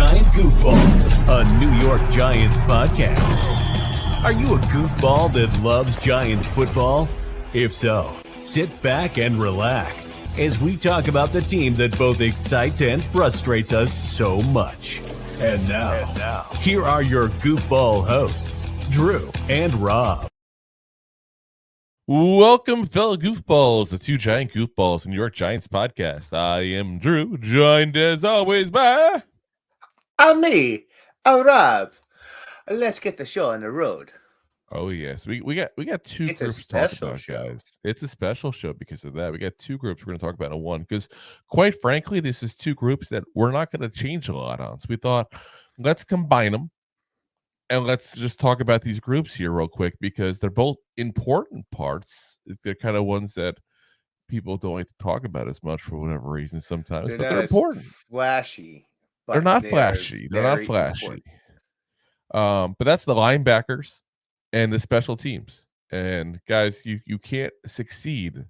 Giant Goofballs, a New York Giants podcast. Are you a goofball that loves Giants football? If so, sit back and relax as we talk about the team that both excites and frustrates us so much. And now, here are your goofball hosts, Drew and Rob. Welcome, fellow goofballs, the two giant goofballs in New York Giants podcast. I am Drew, joined as always by... I'm me, Rob. Let's get the show on the road. Oh, yes. We got two It's a groups to talk special about, show. guys. It's a special show because of that. We got two groups we're going to talk about in one because, quite frankly, this is two groups that we're not going to change a lot on. So we thought, let's combine them. And let's just talk about these groups here real quick because they're both important parts. They're kind of ones that people don't like to talk about as much for whatever reason sometimes, but they're important. Flashy. They're not flashy. They're not flashy. But that's the linebackers and the special teams. And guys, you can't succeed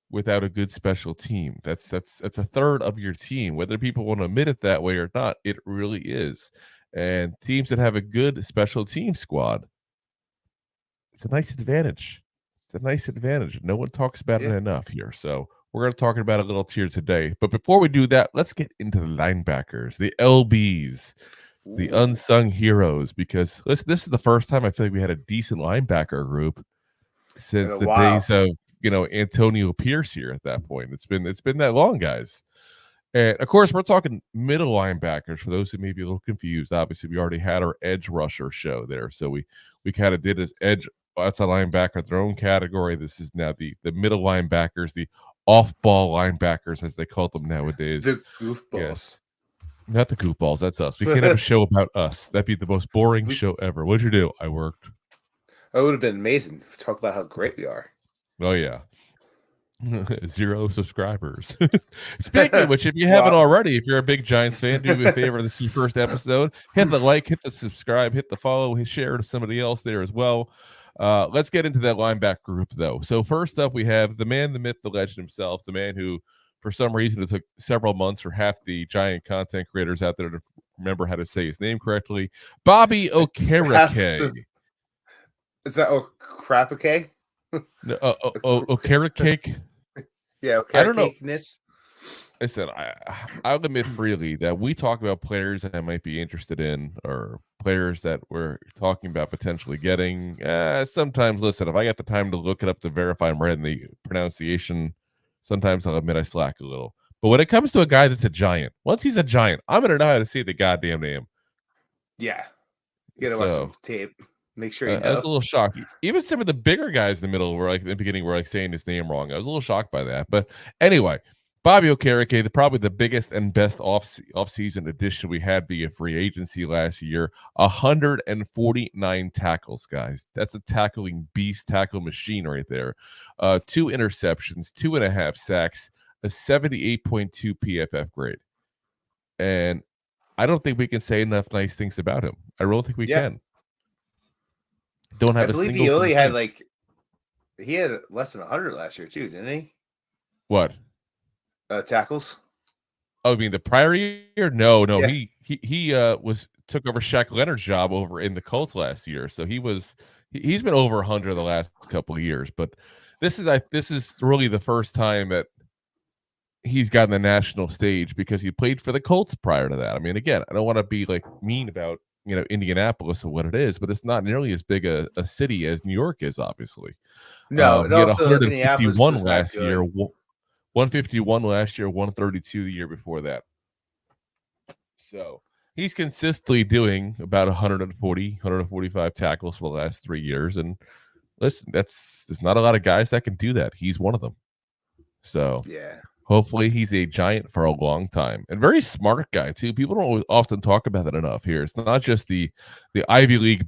without a good special team. That's a third of your team. Whether people want to admit it that way or not, it really is. And teams that have a good special team squad, it's a nice advantage. It's a nice advantage. No one talks about it enough here. So we're going to talk about it a little here today. But before we do that, let's get into the linebackers, the LBs, the unsung heroes. Because listen, this is the first time I feel like we had a decent linebacker group since the days of Antonio Pierce here. At that point, it's been that long, guys. And, of course, we're talking middle linebackers for those who may be a little confused. Obviously, we already had our edge rusher show there. So we kind of did this edge outside linebacker, their own category. This is now the middle linebackers, the off-ball linebackers, as they call them nowadays. The goofballs. Yes. Not the goofballs. That's us. We can't have a show about us. That'd be the most boring show ever. What'd you do? I worked. It would have been amazing to talk about how great we are. Oh, yeah. 0 subscribers. Speaking of which, if you haven't already, if you're a big Giants fan, do me a favor. This is your first episode. Hit the like, hit the subscribe, hit the follow, share to somebody else there as well. Let's get into that linebacker group, though. So first up, we have the man, the myth, the legend himself, the man who, for some reason, it took several months for half the Giant content creators out there to remember how to say his name correctly. Bobby Okereke. Is that Okereke? No, Okereke. Yeah, okay. I don't know. Listen, I'll admit freely that we talk about players that I might be interested in or players that we're talking about potentially getting. Sometimes, listen, if I got the time to look it up to verify I'm right in the pronunciation, sometimes I'll admit I slack a little. But when it comes to a guy that's a Giant, once he's a Giant, I'm going to know how to say the goddamn name. Yeah. You got to watch some tape. Make sure you know. I was a little shocked. Even some of the bigger guys in the middle were like in the beginning were like saying his name wrong. I was a little shocked by that. But anyway, Bobby Okereke, probably the biggest and best off-season addition we had via free agency last year. 149 tackles, guys. That's a tackling beast, tackle machine right there. 2 interceptions, 2.5 sacks, a 78.2 PFF grade. And I don't think we can say enough nice things about him. I really think we can. Don't have I believe he only had he had less than 100 last year too, didn't he? What? Tackles. Oh, I mean the prior year? No. Yeah. He took over Shaq Leonard's job over in the Colts last year, so he's been over 100 the last couple of years. But this is really the first time that he's gotten the national stage because he played for the Colts prior to that. I mean, again, I don't want to be like mean about Indianapolis or what it is, but it's not nearly as big a city as New York is, obviously. No, he had 151 last year, 151 last year, 132 the year before that. So he's consistently doing about 145 tackles for the last 3 years. And listen, there's not a lot of guys that can do that. He's one of them. So yeah. Hopefully he's a Giant for a long time. And very smart guy, too. People don't often talk about that enough here. It's not just the Ivy League,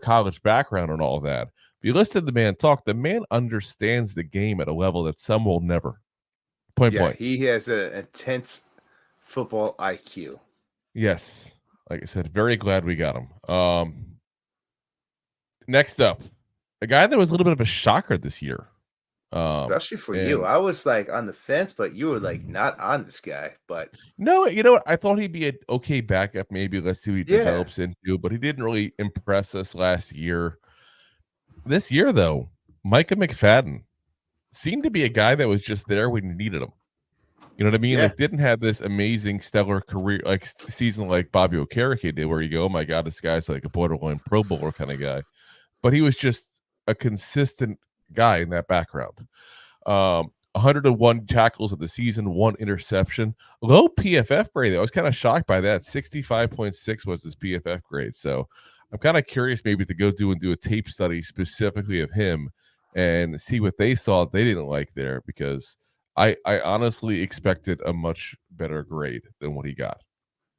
college background and all that. If you listen to the man talk, the man understands the game at a level that some will never. Point blank. He has an intense football IQ. Yes. Like I said, very glad we got him. Next up, a guy that was a little bit of a shocker this year. Especially for you. I was like on the fence, but you were like not on this guy. But no, you know what? I thought he'd be an okay backup. Maybe let's see what he develops into, but he didn't really impress us last year. This year, though, Micah McFadden seemed to be a guy that was just there when you needed him. You know what I mean? Yeah. Like, didn't have this amazing, stellar career, like season like Bobby Okereke did, where you go, oh my God, this guy's like a borderline Pro Bowler kind of guy. But he was just a consistent guy in that background. 101 tackles of the season, 1 interception. Low PFF grade, though. I was kind of shocked by that. 65.6 was his PFF grade. So I'm kind of curious maybe to go do a tape study specifically of him and see what they saw they didn't like there, because I honestly expected a much better grade than what he got.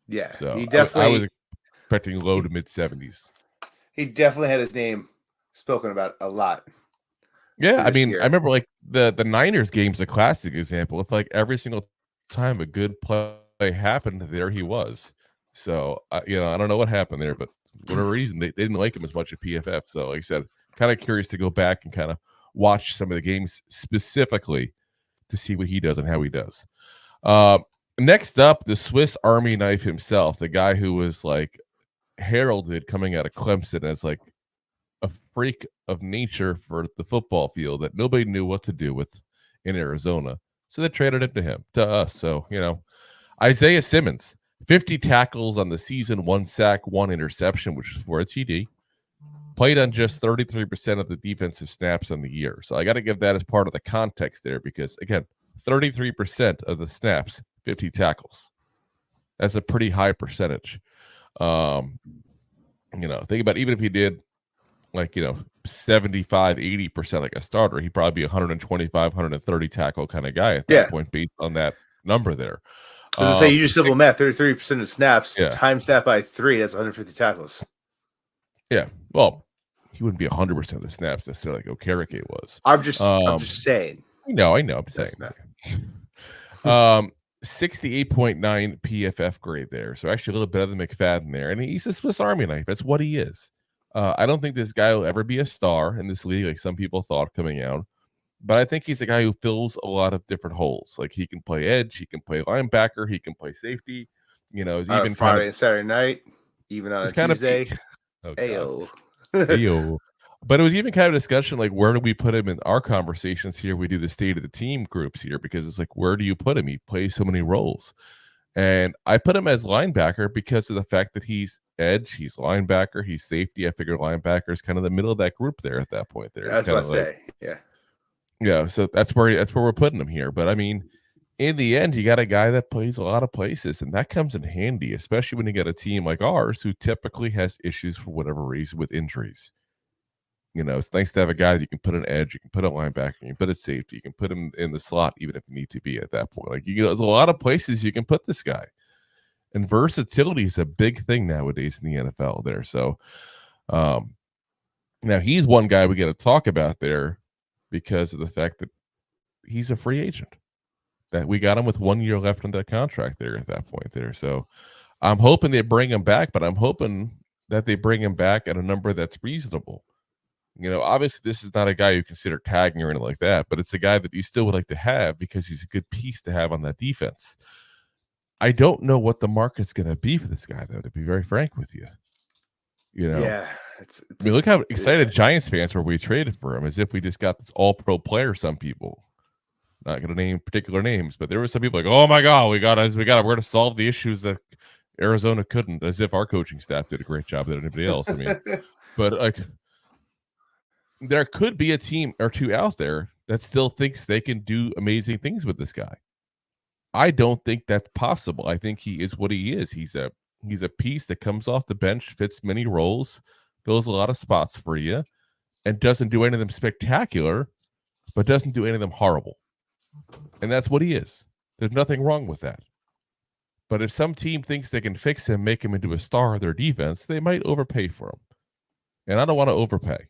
Yeah, so he definitely. I was expecting low to mid 70s. He definitely had his name spoken about a lot. Yeah, I mean, I remember like the Niners game's a classic example. It's like every single time a good play happened, there he was. So I don't know what happened there, but for whatever reason, they didn't like him as much at PFF. So like I said, kind of curious to go back and kind of watch some of the games specifically to see what he does and how he does. Next up, the Swiss Army knife himself, the guy who was like heralded coming out of Clemson as like a freak of nature for the football field that nobody knew what to do with in Arizona. So they traded it to us. So, Isaiah Simmons, 50 tackles on the season, 1 sack, 1 interception, which is for a TD. Played on just 33% of the defensive snaps on the year. So I got to give that as part of the context there, because, again, 33% of the snaps, 50 tackles. That's a pretty high percentage. Think about even if he did 75, 80% like a starter, he'd probably be 125, 130 tackle kind of guy at that point based on that number there. I was going to say, you do simple math, 33% of snaps, times that by 3, that's 150 tackles. Yeah. Well, he wouldn't be 100% of the snaps necessarily like Okereke was. I'm just saying. I know. I'm saying. 68.9 PFF grade there. So actually a little better than McFadden there. And he's a Swiss Army knife. That's what he is. I don't think this guy will ever be a star in this league like some people thought coming out. But I think he's a guy who fills a lot of different holes. Like, he can play edge, he can play linebacker, he can play safety. He's even Friday and Saturday night, even on a Tuesday. Ayo. But it was even kind of discussion like, where do we put him in our conversations here? We do the state of the team groups here, because it's like, where do you put him? He plays so many roles. And I put him as linebacker because of the fact that he's edge, he's linebacker, he's safety. I figure linebacker is kind of the middle of that group there at that point there. That's what I say. Yeah. So that's where we're putting him here. But I mean, in the end, you got a guy that plays a lot of places, and that comes in handy, especially when you got a team like ours who typically has issues for whatever reason with injuries. It's nice to have a guy that you can put an edge, you can put a linebacker, you can put a safety, you can put him in the slot, even if you need to be at that point. Like, there's a lot of places you can put this guy. And versatility is a big thing nowadays in the NFL there. So now he's one guy we got to talk about there because of the fact that he's a free agent. That we got him with 1 year left on that contract there at that point there. So I'm hoping they bring him back, but I'm hoping that they bring him back at a number that's reasonable. Obviously this is not a guy you consider tagging or anything like that, but it's a guy that you still would like to have because he's a good piece to have on that defense. I don't know what the market's going to be for this guy, though, to be very frank with you. Yeah. Look how excited Giants fans were we traded for him, as if we just got this all-pro player. Some people, not going to name particular names, but there were some people like, oh my God, we're going to solve the issues that Arizona couldn't, as if our coaching staff did a great job than anybody else. I mean, but like, there could be a team or two out there that still thinks they can do amazing things with this guy. I don't think that's possible. I think he is what he is. He's a piece that comes off the bench, fits many roles, fills a lot of spots for you, and doesn't do any of them spectacular, but doesn't do any of them horrible. And that's what he is. There's nothing wrong with that. But if some team thinks they can fix him, make him into a star of their defense, they might overpay for him. And I don't want to overpay.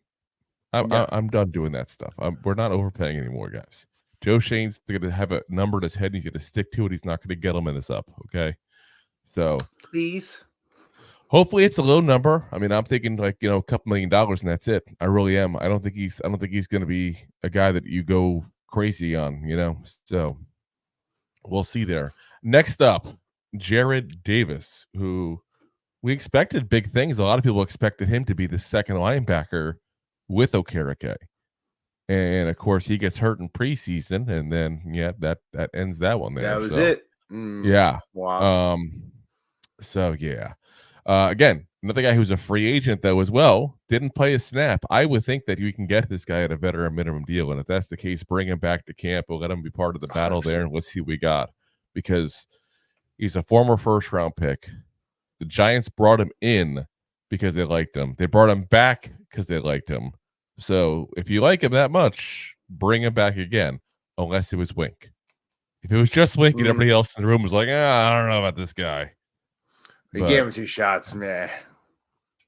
I'm done doing that stuff. We're not overpaying anymore, guys. Joe Shane's going to have a number in his head, and he's going to stick to it. He's not going to get him in this up, okay? So please. Hopefully it's a low number. I mean, I'm thinking like, a couple $1 million and that's it. I really am. I don't think he's going to be a guy that you go crazy on, So we'll see there. Next up, Jarrad Davis, who we expected big things. A lot of people expected him to be the second linebacker with Okereke. And of course he gets hurt in preseason, and then that ends that one there. That was it. Yeah. Wow. So yeah. Again, another guy who's a free agent though as well, didn't play a snap. I would think that you can get this guy at a veteran minimum deal, and if that's the case, bring him back to camp. We'll let him be part of the battle 100%. There, and let's see what we got, because he's a former first-round pick. The Giants brought him in because they liked him. They brought him back because they liked him. So if you like him that much, bring him back again, unless it was Wink. If it was just Wink and everybody else in the room was like, I don't know about this guy. He gave him 2 shots, man.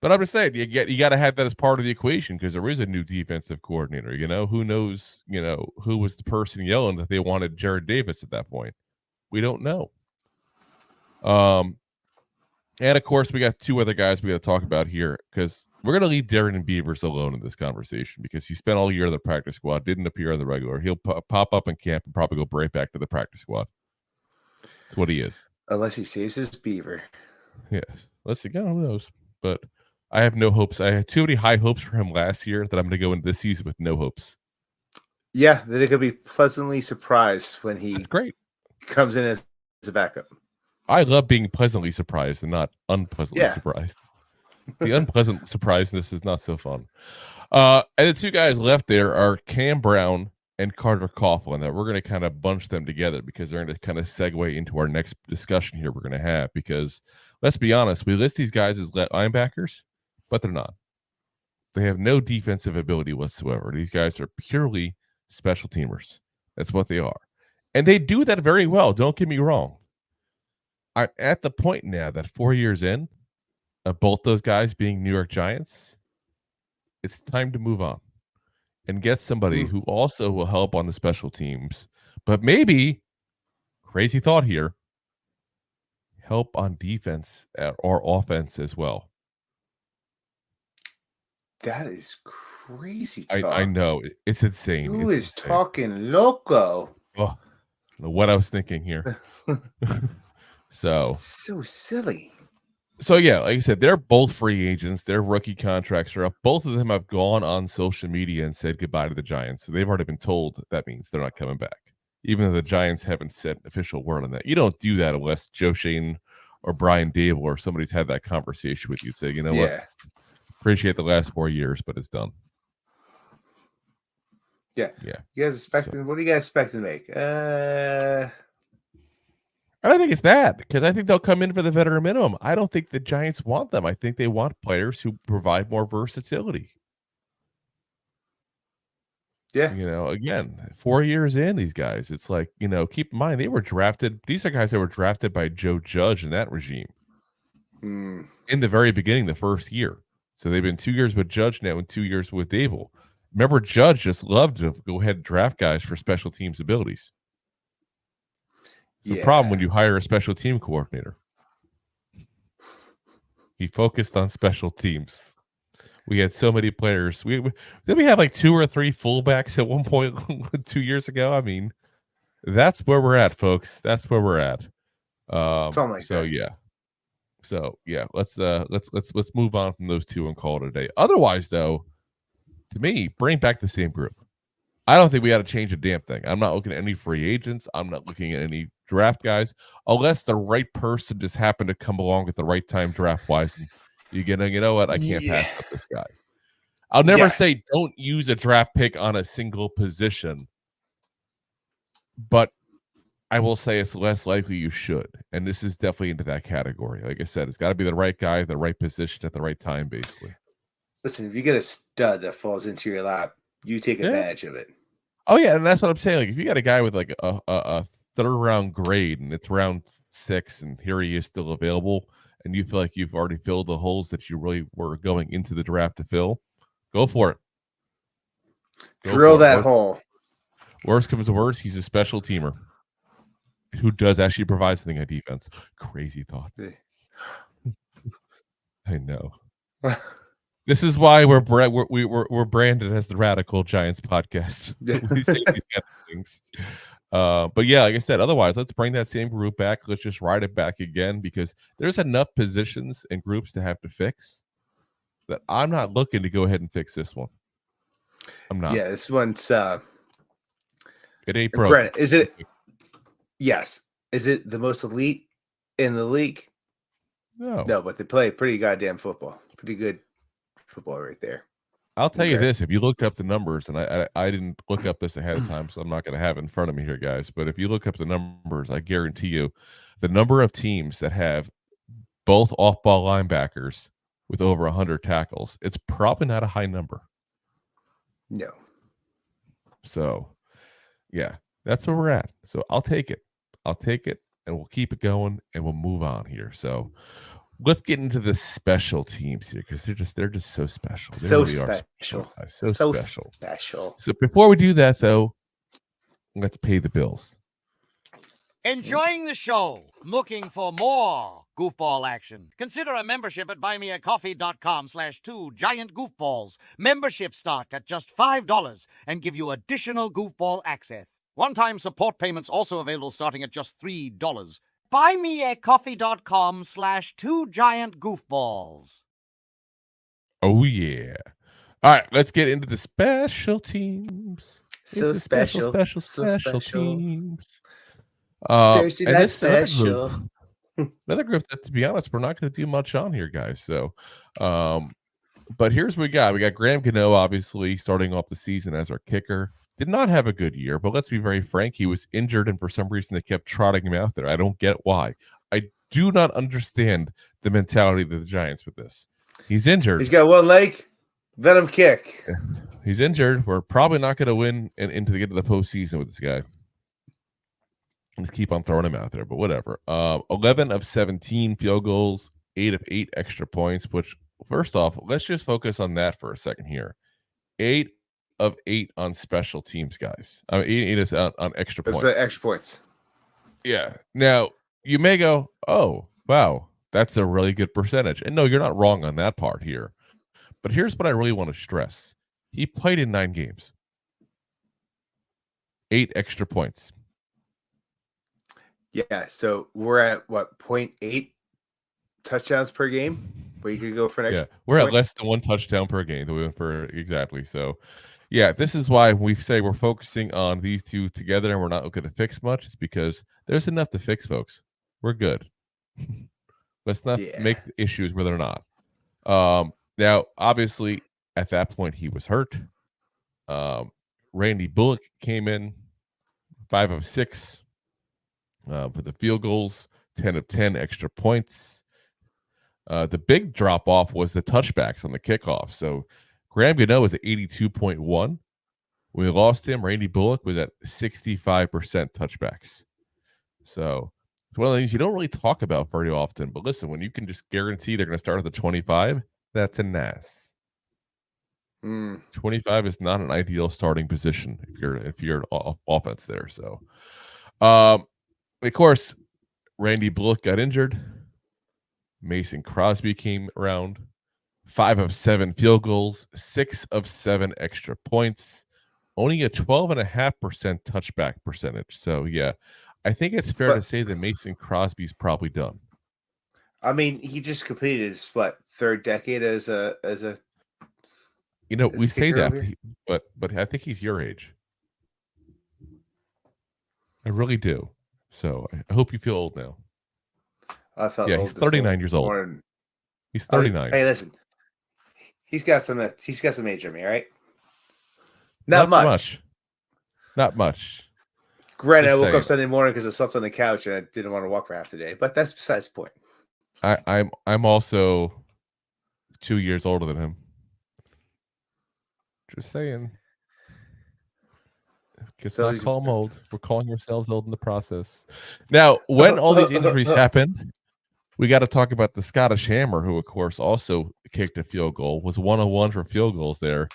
But I'm just saying, you got to have that as part of the equation, because there is a new defensive coordinator. Who knows? Who was the person yelling that they wanted Jarrad Davis at that point? We don't know. And of course, we got 2 other guys we got to talk about here, because we're going to leave Darren Beavers alone in this conversation, because he spent all year in the practice squad, didn't appear on the regular. He'll pop up in camp and probably go right back to the practice squad. That's what he is. Unless he saves his beaver. Yes. Let's see. God, who knows? But I have no hopes. I had too many high hopes for him last year that I'm going to go into this season with no hopes. Yeah, that it could be pleasantly surprised when he great comes in as a backup. I love being pleasantly surprised and not unpleasantly surprised. The unpleasant surpriseness is not so fun. And the 2 guys left there are Cam Brown and Carter Coughlin. That we're going to kind of bunch them together, because they're going to kind of segue into our next discussion here we're going to have. Because let's be honest, we list these guys as linebackers, but they're not. They have no defensive ability whatsoever. These guys are purely special teamers. That's what they are. And they do that very well. Don't get me wrong. I'm at the point now that 4 years in, of both those guys being New York Giants, it's time to move on and get somebody who also will help on the special teams, but maybe, crazy thought here, help on defense or offense as well. That is crazy talk. I know. It's insane. Who is talking loco? Oh, what I was thinking here. So silly. So yeah, like I said, they're both free agents. Their rookie contracts are up. Both of them have gone on social media and said goodbye to the Giants. So they've already been told that means they're not coming back, even though the Giants haven't said an official word on that. You don't do that unless Joe Shane or Brian Dable or somebody's had that conversation with you. Say, what? Appreciate the last 4 years, but it's done. Yeah. You guys expecting? What do you guys expect to make? I don't think it's that, because I think they'll come in for the veteran minimum. I don't think the Giants want them. I think they want players who provide more versatility. Yeah. Again, 4 years in, these guys, it's like, keep in mind, they were drafted. These are guys that were drafted by Joe Judge in that regime in the very beginning, the first year. So they've been 2 years with Judge now and 2 years with Dable. Remember, Judge just loved to go ahead and draft guys for special teams abilities. It's a problem when you hire a special team coordinator. He focused on special teams. We had so many players. We have like 2 or 3 fullbacks at one point 2 years ago. I mean, that's where we're at, folks. That's where we're at. Let's move on from those 2 and call it a day. Otherwise, though, to me, bring back the same group. I don't think we got to change a damn thing. I'm not looking at any free agents. I'm not looking at any draft guys, unless the right person just happened to come along at the right time draft wise. You know what? I can't pass up this guy. I'll never say don't use a draft pick on a single position, but I will say it's less likely you should. And this is definitely into that category. Like I said, it's got to be the right guy, the right position at the right time, basically. Listen, if you get a stud that falls into your lap, you take advantage of it. Oh, yeah, and that's what I'm saying. Like, if you got a guy with like a third-round grade and it's round 6 and here he is still available, and you feel like you've already filled the holes that you really were going into the draft to fill, go for it. Drill that hole. Worst comes to worst, he's a special teamer who does actually provide something on defense. Crazy thought. I know. This is why we're branded as the Radical Giants podcast. We say these kind of things. But yeah, like I said, otherwise, let's bring that same group back. Let's just ride it back again because there's enough positions and groups to have to fix that I'm not looking to go ahead and fix this one. I'm not. Yeah, this one's it ain't broken. Granted, is it? Yes. Is it the most elite in the league? No, but they play pretty goddamn football. Pretty good football right there. I'll tell you this: if you looked up the numbers, and I didn't look up this ahead of time, so I'm not going to have it in front of me here, guys. But if you look up the numbers, I guarantee you, the number of teams that have both off-ball linebackers with over 100 tackles, it's probably not a high number. No. So, yeah, that's where we're at. So I'll take it. And we'll keep it going, and we'll move on here. So let's get into the special teams here because they're just so special. They so really special. So special. So before we do that, though, let's pay the bills. Enjoying the show? Looking for more goofball action? Consider a membership at buymeacoffee.com/2giantgoofballs. Memberships start at just $5 and give you additional goofball access. One-time support payments also available starting at just $3. buymeacoffee.com/2giantgoofballs. Oh, yeah. All right, let's get into the special teams. So special teams. Thursday night special. Another group that, to be honest, we're not going to do much on here, guys. So, but here's what we got. We got Graham Gano, obviously, starting off the season as our kicker. Did not have a good year, but let's be very frank. He was injured, and for some reason, they kept trotting him out there. I don't get why. I do not understand the mentality of the Giants with this. He's injured. He's got one leg. Let him kick. He's injured. We're probably not going to win and get to the postseason with this guy. Let's keep on throwing him out there, but whatever. 11 of 17 field goals, 8 of 8 extra points, which, first off, let's just focus on that for a second here. 8 of 8 on special teams, guys. I mean, 8 is on extra points. Extra points. Yeah. Now, you may go, oh, wow, that's a really good percentage. And no, you're not wrong on that part here. But here's what I really want to stress. He played in 9 games. 8 extra points. Yeah, so we're at, 0.8 touchdowns per game? Where you could go for an extra we're point? at less than 1 touchdown per game that we went for exactly. So, yeah, this is why we say we're focusing on these two together and we're not looking to fix much. It's because there's enough to fix, folks. We're good. Let's not make issues where they're not. Now, obviously, at that point, he was hurt. Randy Bullock came in 5 of 6 for the field goals, 10 of 10 extra points. The big drop off was the touchbacks on the kickoff. So Graham Gano was at 82.1. When we lost him, Randy Bullock was at 65% touchbacks. So it's one of the things you don't really talk about very often. But listen, when you can just guarantee they're going to start at the 25, that's a nice. 25 is not an ideal starting position if you're offense there. So, of course, Randy Bullock got injured. Mason Crosby came around. 5 of 7 field goals, 6 of 7 extra points, only a 12.5% touchback percentage. So, yeah, I think it's fair to say that Mason Crosby's probably done. I mean, he just completed his, third decade as a we say that, but I think he's your age. I really do. So I hope you feel old now. I felt old. He's 39 years old. He's 39. Hey, listen. He's got some age on me, right? Not much. Not much. Granted, I woke up Sunday morning because I slept on the couch and I didn't want to walk for half the day, but that's besides the point. I'm also 2 years older than him. Just saying. Let's not call him old. We're calling ourselves old in the process. Now, when all these injuries happened, we got to talk about the Scottish Hammer, who, of course, also kicked a field goal, was 101 for field goals there.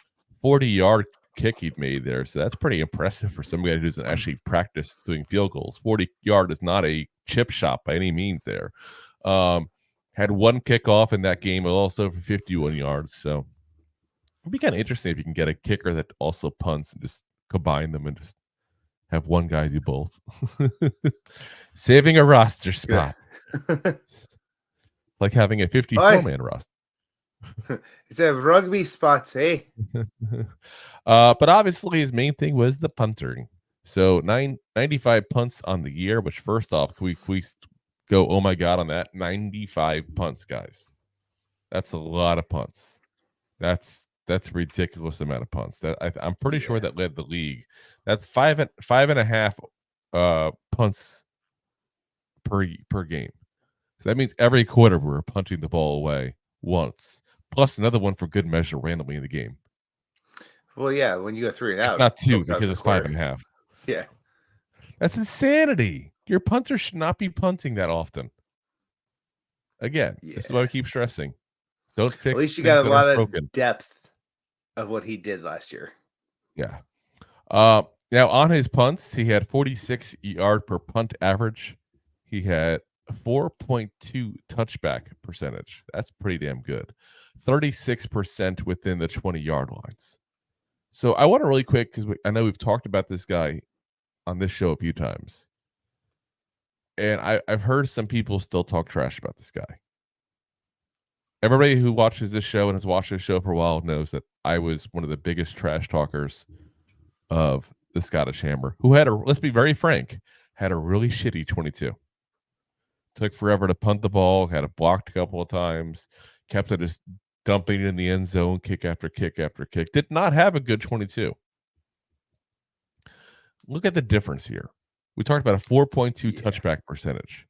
40-yard kick he'd made there. So that's pretty impressive for somebody who doesn't actually practice doing field goals. 40-yard is not a chip shot by any means there. Had one kickoff in that game, also for 51 yards. So it'd be kind of interesting if you can get a kicker that also punts and just combine them and just have one guy do both. Saving a roster spot. Like having a 54-man roster. It's a rugby spot, eh? But obviously his main thing was the punting. So 95 punts on the year, which first off, can we go, oh my God, on that? 95 punts, guys. That's a lot of punts. That's a ridiculous amount of punts. I'm pretty sure that led the league. That's five and a half punts per game. So that means every quarter we're punting the ball away once, plus another one for good measure randomly in the game. Well, yeah, when you go 3 and out, not 2 because it's 5.5. Yeah, that's insanity. Your punter should not be punting that often. Again, this is why I keep stressing. Don't fix. At least you got a lot of depth of what he did last year. Yeah. Now on his punts, he had 46 yard per punt average. He had 4.2 touchback percentage. That's pretty damn good. 36% within the 20-yard lines. So I want to really quick, because I know we've talked about this guy on this show a few times. And I've heard some people still talk trash about this guy. Everybody who watches this show and has watched this show for a while knows that I was one of the biggest trash talkers of the Scottish Hammer, who had let's be very frank, had a really shitty 22. Took forever to punt the ball, had it blocked a couple of times, kept it just dumping it in the end zone, kick after kick after kick. Did not have a good 22. Look at the difference here. We talked about a 4.2 touchback percentage.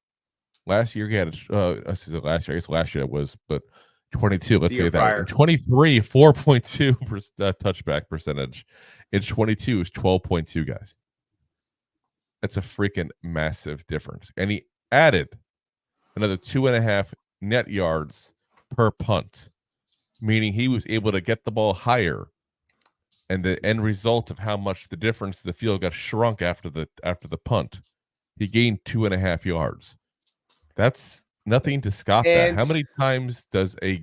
Last year, he had last year it was, but 22, let's say that. In 23, 4.2 touchback percentage. In 22 is 12.2, guys. That's a freaking massive difference. And he added another 2.5 net yards per punt, meaning he was able to get the ball higher. And the end result of how much the difference the field got shrunk after the punt, he gained 2.5 yards. That's nothing to scoff at. How many times does a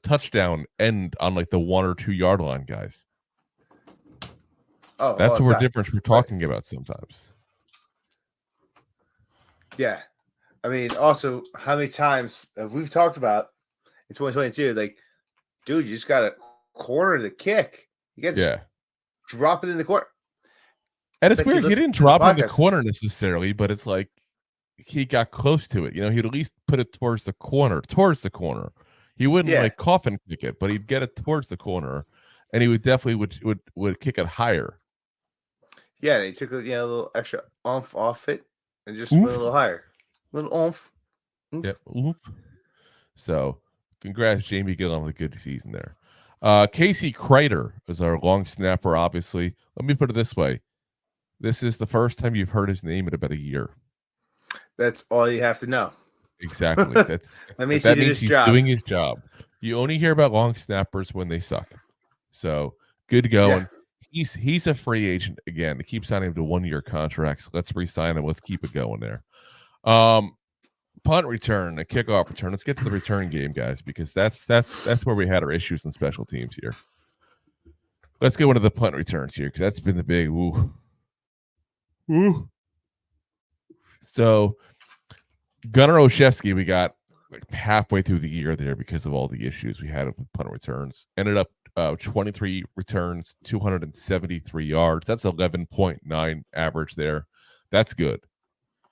touchdown end on like the 1 or 2 yard line, guys? Oh, that's the difference we're talking about sometimes. Yeah, I mean, also, how many times we've talked about in 2022? Like, dude, you just got to corner the kick. You got to drop it in the corner. And it's weird. He didn't drop it in the corner necessarily, but it's like he got close to it. He'd at least put it towards the corner. He wouldn't like coffin kick it, but he'd get it towards the corner, and he would definitely would kick it higher. Yeah, and he took a little extra oomph off it and just went a little higher. A little oomph. Yeah, oomph. So, congrats, Jamie Gillen, with a good season there. Casey Kreiter is our long snapper, obviously. Let me put it this way. This is the first time you've heard his name in about a year. That's all you have to know. Exactly. That means he's doing his job. You only hear about long snappers when they suck. So, good going. Yeah. He's a free agent again. They keep signing him to 1-year contracts. Let's re-sign him. Let's keep it going there. Punt return, a kickoff return. Let's get to the return game, guys, because that's where we had our issues in special teams here. Let's go into the punt returns here, because that's been the big woo. So Gunnar Olszewski, we got like halfway through the year there because of all the issues we had with punt returns. Ended up 23 returns, 273 yards. That's 11.9 average there. That's good.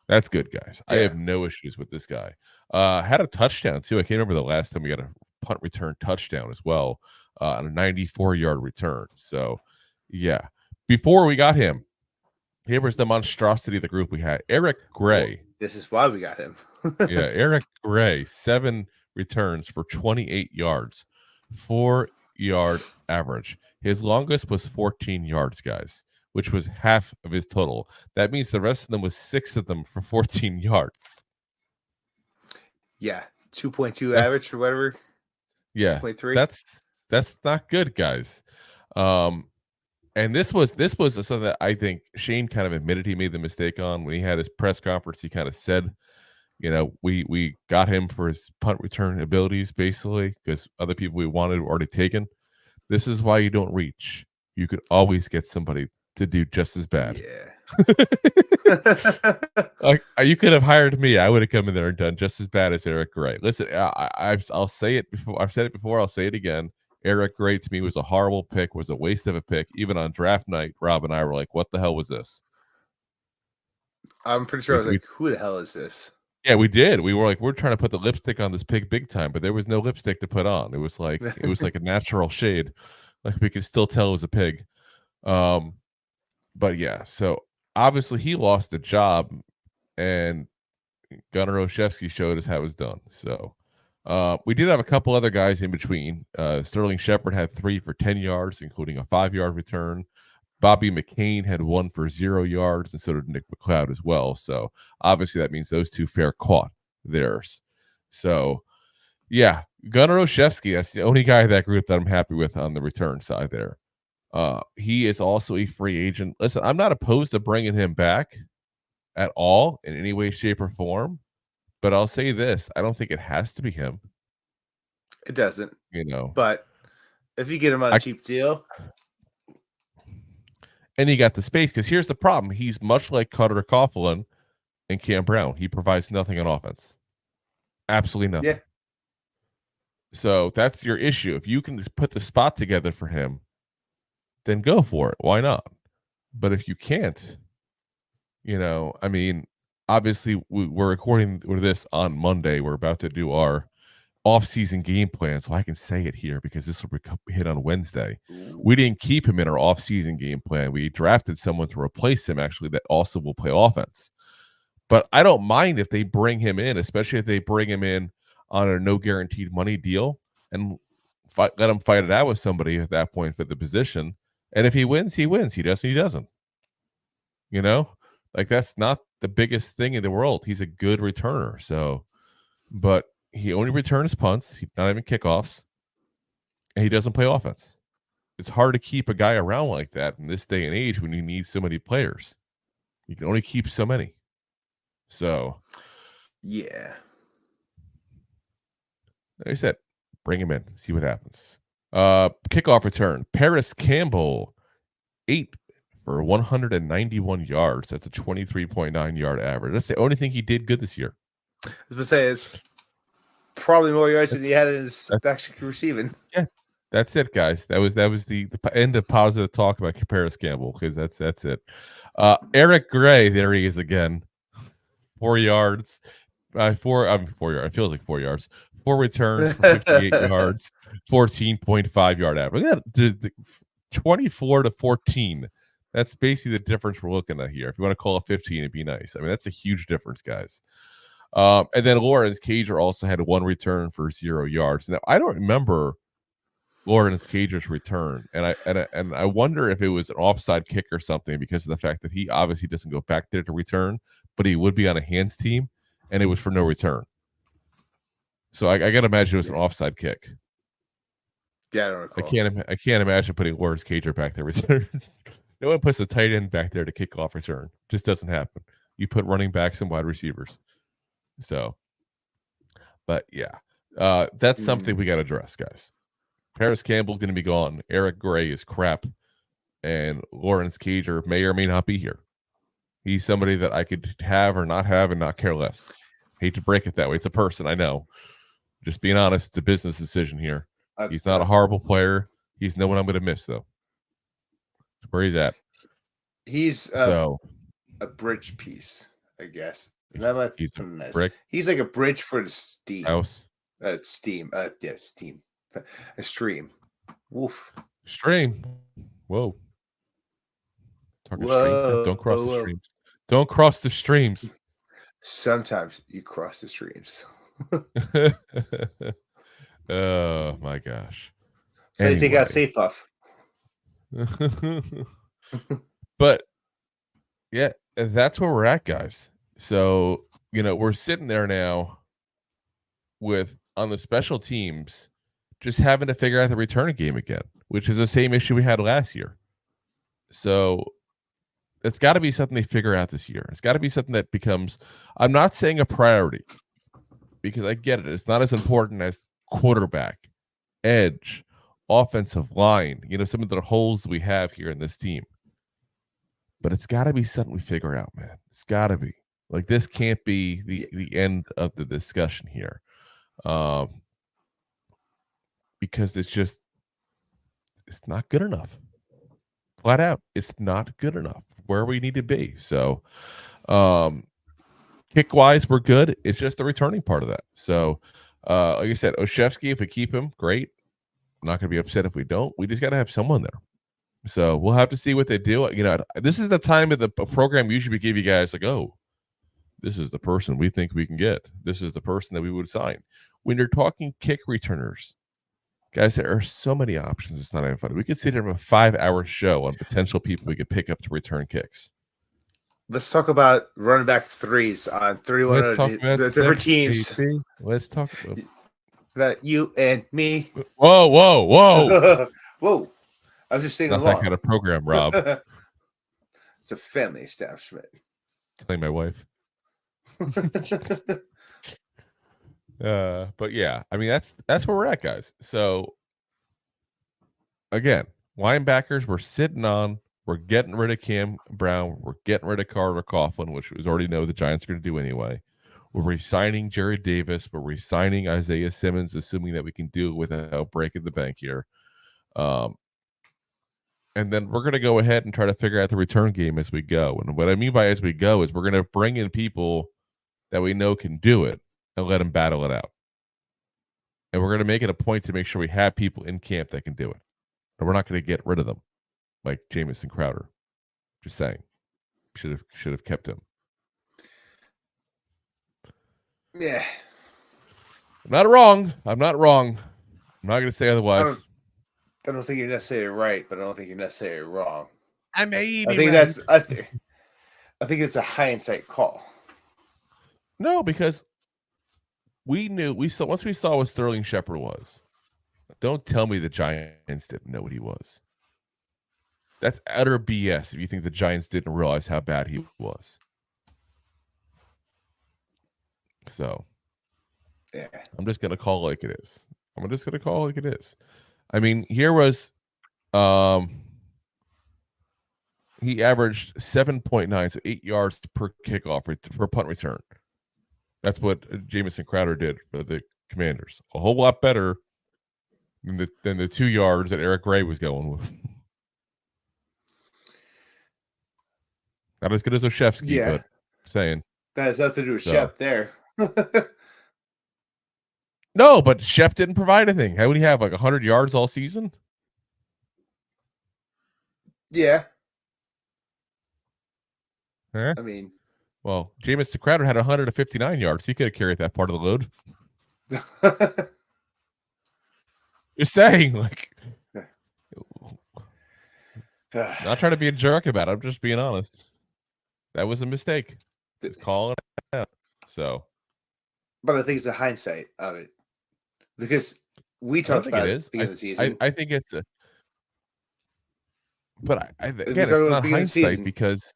That's good, guys. Yeah. I have no issues with this guy. Had a touchdown, too. I can't remember the last time we got a punt return touchdown as well on a 94-yard return. So, yeah. Before we got him, here was the monstrosity of the group we had. Eric Gray. Well, this is why we got him. Yeah, Eric Gray, 7 returns for 28 yards, 4-yard average. His longest was 14 yards, guys, which was half of his total. That means the rest of them was 6 of them for 14 yards. Yeah, 2.2 average or whatever. Yeah, 2.3. That's not good, guys. And this was something that I think Shane kind of admitted he made the mistake on when he had his press conference. He kind of said, we got him for his punt return abilities, basically, because other people we wanted were already taken. This is why you don't reach. You could always get somebody to do just as bad. Yeah. You could have hired me. I would have come in there and done just as bad as Eric Gray. Listen, I'll say it before. I've said it before. I'll say it again. Eric Gray to me was a horrible pick. Was a waste of a pick. Even on draft night, Rob and I were like, "What the hell was this?" I'm pretty sure I was like, "Who the hell is this?" Yeah, we did. We were like, we're trying to put the lipstick on this pig big time, but there was no lipstick to put on. It was like a natural shade. Like we could still tell it was a pig. But yeah, so obviously he lost the job, and Gunnar Olszewski showed us how it was done. So we did have a couple other guys in between. Sterling Shepard had 3 for 10 yards, including a 5-yard return. Bobby McCain had 1 for 0 yards, and so did Nick McLeod as well. So obviously that means those two fair caught theirs. So yeah, Gunnar Olszewski, that's the only guy in that group that I'm happy with on the return side there. He is also a free agent. Listen, I'm not opposed to bringing him back at all in any way, shape, or form. But I'll say this: I don't think it has to be him. It doesn't, But if you get him on a cheap deal, and he got the space, because here's the problem: he's much like Cutter Coughlin and Cam Brown. He provides nothing on offense, absolutely nothing. Yeah. So that's your issue. If you can put the spot together for him, then go for it. Why not? But if you can't, I mean, obviously we're recording this on Monday. We're about to do our off-season game plan, so I can say it here because this will hit on Wednesday. We didn't keep him in our off-season game plan. We drafted someone to replace him, actually, that also will play offense. But I don't mind if they bring him in, especially if they bring him in on a no guaranteed money deal and let him fight it out with somebody at that point for the position. And if he wins, he wins. He doesn't, he doesn't. Like that's not the biggest thing in the world. He's a good returner. So, but he only returns punts. He's not even kickoffs. And he doesn't play offense. It's hard to keep a guy around like that in this day and age when you need so many players. You can only keep so many. So, yeah. Like I said, bring him in, see what happens. Kickoff return. Paris Campbell, 8 for 191 yards. That's a 23.9 yard average. That's the only thing he did good this year. I was going to say, it's probably more yards than he had in his actually receiving. Yeah, that's it, guys. That was the end of positive talk about Paris Campbell, because that's it. Eric Gray, there he is again. 4 yards. 4 yards. It feels like 4 yards. 4 returns for 58 yards, 14.5 yard average. Yeah, 24 to 14. That's basically the difference we're looking at here. If you want to call it 15, it'd be nice. I mean, that's a huge difference, guys. And then Lawrence Cager also had 1 return for 0 yards. Now, I don't remember Lawrence Cager's return, and I wonder if it was an offside kick or something, because of the fact that he obviously doesn't go back there to return, but he would be on a hands team, and it was for no return. So I got to imagine it was an offside kick. Yeah, I don't recall. I can't imagine putting Lawrence Cager back there return. No one puts a tight end back there to kick off return. Just doesn't happen. You put running backs and wide receivers. So, but yeah, that's something we got to address, guys. Paris Campbell going to be gone. Eric Gray is crap, and Lawrence Cager may or may not be here. He's somebody that I could have or not have and not care less. Hate to break it that way. It's a person, I know. Just being honest, it's a business decision here. He's not a horrible player. He's no one I'm going to miss, though. That's where he's at. He's a bridge piece, I guess. He's a brick. He's like a bridge for the steam. House. Steam. Steam. A stream. Woof. Stream. Whoa. Talking streams. Don't cross the streams. Don't cross the streams. Sometimes you cross the streams. Oh my gosh. So anyway. They take out Safe Puff. But yeah, that's where we're at, guys. So, we're sitting there now with, on the special teams, just having to figure out the return game again, which is the same issue we had last year. So it's got to be something they figure out this year. It's got to be something that becomes, I'm not saying a priority, because I get it. It's not as important as quarterback, edge, offensive line, some of the holes we have here in this team. But it's got to be something we figure out, man. It's got to be. Like, this can't be the end of the discussion here. Because it's not good enough. Flat out, it's not good enough where we need to be. So, kick-wise, we're good. It's just the returning part of that. So, like I said, Oshevsky, if we keep him, great. I'm not going to be upset if we don't. We just got to have someone there. So we'll have to see what they do. This is the time of the program usually we give you guys like, oh, this is the person we think we can get. This is the person that we would sign. When you're talking kick returners, guys, there are so many options. It's not even funny. We could sit here with a 5-hour show on potential people we could pick up to return kicks. Let's talk about running back threes on 31 of the different teams. Let's talk about you and me. Whoa. Whoa. I was just saying not that kind of program, Rob. It's a family establishment. Telling my wife. But yeah, I mean that's where we're at, guys. So again, linebackers we're sitting on. We're getting rid of Cam Brown. We're getting rid of Carter Coughlin, which we already know the Giants are going to do anyway. We're re-signing Jarrad Davis. We're re-signing Isaiah Simmons, assuming that we can do it without breaking the bank here. And then we're going to go ahead and try to figure out the return game as we go. And what I mean by as we go is we're going to bring in people that we know can do it and let them battle it out. And we're going to make it a point to make sure we have people in camp that can do it. And we're not going to get rid of them like Jamison Crowder. Just saying. Should have kept him. Yeah. I'm not wrong. I'm not going to say otherwise. I don't think you're necessarily right, but I don't think you're necessarily wrong. I think it's a hindsight call. No, because once we saw what Sterling Shepard was. Don't tell me the Giants didn't know what he was. That's utter BS if you think the Giants didn't realize how bad he was. So, yeah, I'm just gonna call it like it is. I mean, here was he averaged 7.9, so 8 yards per kickoff for punt return. That's what Jamison Crowder did for the Commanders. A whole lot better than the 2 yards that Eric Gray was going with. Not as good as Oshevsky, but saying. That has nothing to do with Shep there. No, but Shep didn't provide anything. How would he have, like 100 yards all season? Yeah. Huh? I mean. Well, Jamison Crowder had 159 yards. He could have carried that part of the load. Just saying, like. Not trying to be a jerk about it. I'm just being honest. That was a mistake. Just calling it out. So. But I think it's a hindsight of it. Because we talked about it at the beginning of the season. I think it's a. But again, it's not hindsight because.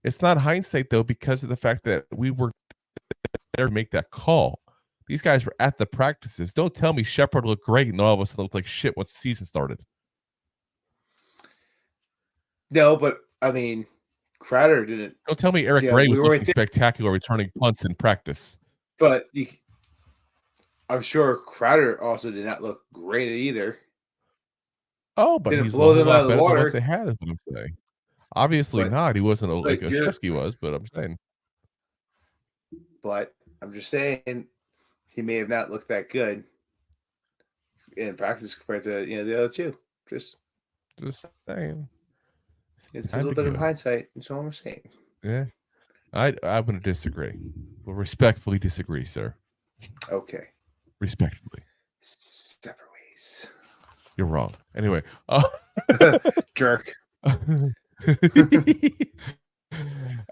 It's not hindsight, though, because of the fact that we were there to make that call. These guys were at the practices. Don't tell me Shepard looked great and all of us looked like shit once the season started. No, but, I mean, Crowder didn't. Don't tell me Eric Gray was looking spectacular returning punts in practice. But I'm sure Crowder also did not look great either. Oh, but didn't he's blow them out of the water. What they had, is what I'm saying. Obviously not. He wasn't like Oshevsky was, but I'm saying. But I'm just saying he may have not looked that good in practice compared to the other two. Just saying. It's a little bit of hindsight. That's all I'm saying. Yeah. I'm going to disagree. We'll respectfully disagree, sir. Okay. Respectfully. Separate ways. You're wrong. Anyway. Jerk.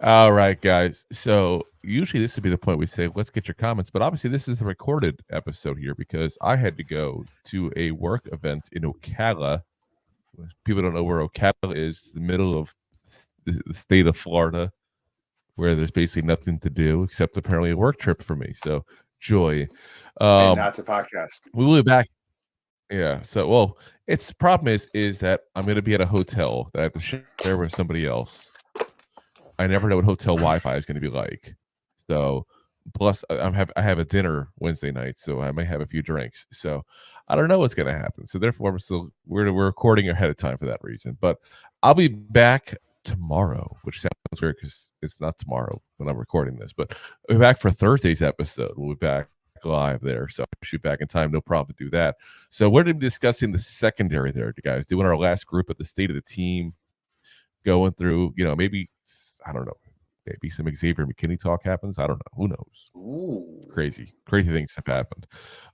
All right, guys. So usually this would be the point we say, let's get your comments. But obviously this is a recorded episode here because I had to go to a work event in Ocala. People don't know where Ocala is. The middle of the state of Florida, where there's basically nothing to do except apparently a work trip for me. So joy. And not to podcast. We will be back. Yeah. So, well, the problem is that I'm going to be at a hotel that I have to share with somebody else. I never know what hotel Wi-Fi is going to be like. So, plus I have a dinner Wednesday night, so I may have a few drinks. So, I don't know what's going to happen. So, therefore, we're recording ahead of time for that reason. But I'll be back tomorrow, which sounds weird because it's not tomorrow when I'm recording this. But I'll be back for Thursday's episode. We'll be back live there, so I'll shoot back in time, no problem to do that. So we're going to be discussing the secondary there, guys, doing our last group at the state of the team, going through, maybe, I don't know, maybe some Xavier McKinney talk happens. I don't know, who knows. Ooh. Crazy things have happened.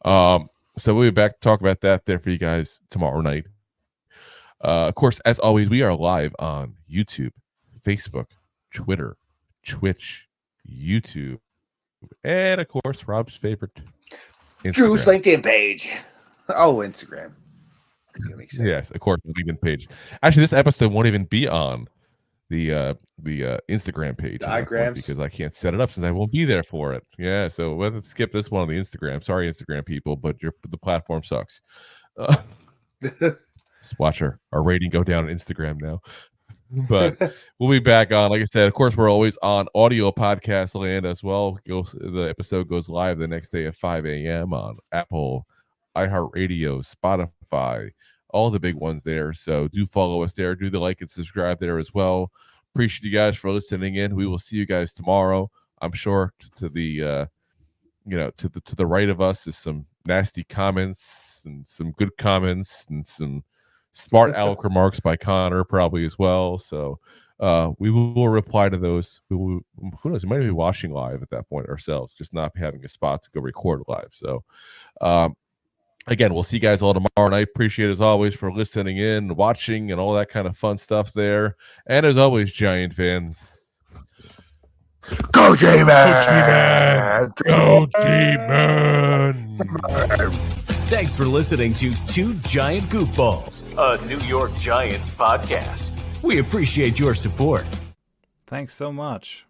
So we'll be back to talk about that there for you guys tomorrow night. Of course, as always, we are live on YouTube, Facebook, Twitter, Twitch, YouTube, and of course, Rob's favorite, Instagram. Drew's LinkedIn page. Oh, Instagram. Yes, of course, LinkedIn page. Actually, this episode won't even be on the Instagram page because I can't set it up since I won't be there for it. Yeah, so we'll skip this one on the Instagram. Sorry, Instagram people, but the platform sucks. Just watch our rating go down on Instagram now. But we'll be back on. Like I said, of course, we're always on audio podcast land as well. The episode goes live the next day at 5 a.m. on Apple, iHeartRadio, Spotify, all the big ones there. So do follow us there. Do the like and subscribe there as well. Appreciate you guys for listening in. We will see you guys tomorrow. I'm sure to the to the right of us is some nasty comments and some good comments and some smart aleck remarks by Connor probably as well. So we will reply to those. Who knows? We might be watching live at that point ourselves, just not having a spot to go record live. So again, we'll see you guys all tomorrow night. Appreciate as always for listening in, watching, and all that kind of fun stuff there. And as always, Giant fans, go G-Man! Go G-Man! Thanks for listening to Two Giant Goofballs, a New York Giants podcast. We appreciate your support. Thanks so much.